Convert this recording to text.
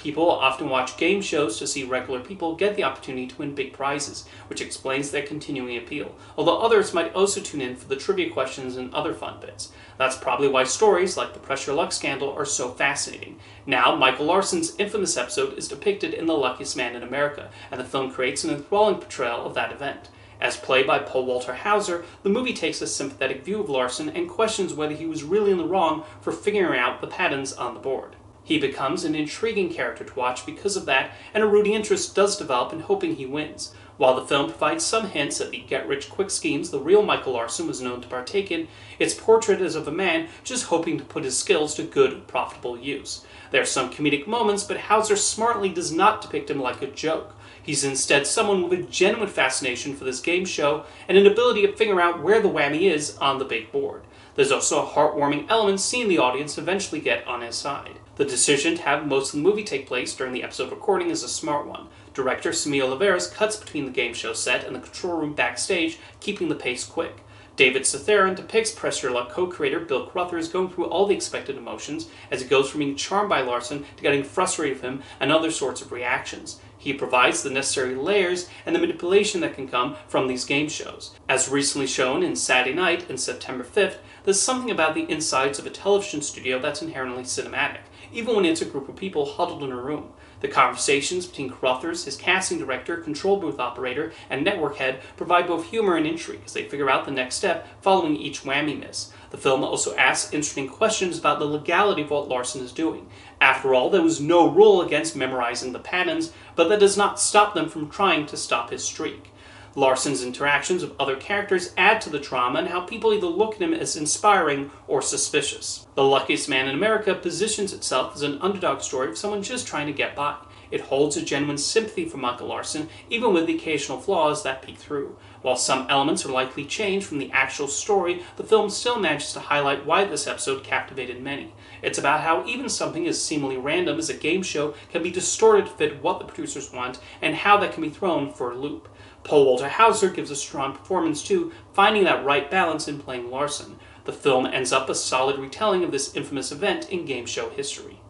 People often watch game shows to see regular people get the opportunity to win big prizes, which explains their continuing appeal, although others might also tune in for the trivia questions and other fun bits. That's probably why stories like the Pressure Luck scandal are so fascinating. Now, Michael Larson's infamous episode is depicted in The Luckiest Man in America, and the film creates an enthralling portrayal of that event. As played by Paul Walter Hauser, the movie takes a sympathetic view of Larson and questions whether he was really in the wrong for figuring out the patterns on the board. He becomes an intriguing character to watch because of that, and a rooting interest does develop in hoping he wins. While the film provides some hints at the get-rich-quick schemes the real Michael Larson was known to partake in, its portrait is of a man just hoping to put his skills to good, profitable use. There are some comedic moments, but Hauser smartly does not depict him like a joke. He's instead someone with a genuine fascination for this game show and an ability to figure out where the whammy is on the big board. There's also a heartwarming element seeing the audience eventually get on his side. The decision to have most of the movie take place during the episode recording is a smart one. Director Samir Oliveras cuts between the game show set and the control room backstage, keeping the pace quick. David Strathairn depicts Pressure Luck co-creator Bill Carruthers going through all the expected emotions as he goes from being charmed by Larson to getting frustrated with him and other sorts of reactions. He provides the necessary layers and the manipulation that can come from these game shows. As recently shown in Saturday Night on September 5th, there's something about the insides of a television studio that's inherently cinematic, even when it's a group of people huddled in a room. The conversations between Carruthers, his casting director, control booth operator, and network head provide both humor and intrigue as they figure out the next step following each whammy miss. The film also asks interesting questions about the legality of what Larson is doing. After all, there was no rule against memorizing the patterns, but that does not stop them from trying to stop his streak. Larson's interactions with other characters add to the drama and how people either look at him as inspiring or suspicious. The Luckiest Man in America positions itself as an underdog story of someone just trying to get by. It holds a genuine sympathy for Michael Larson, even with the occasional flaws that peek through. While some elements are likely changed from the actual story, the film still manages to highlight why this episode captivated many. It's about how even something as seemingly random as a game show can be distorted to fit what the producers want, and how that can be thrown for a loop. Paul Walter Hauser gives a strong performance too, finding that right balance in playing Larson. The film ends up a solid retelling of this infamous event in game show history.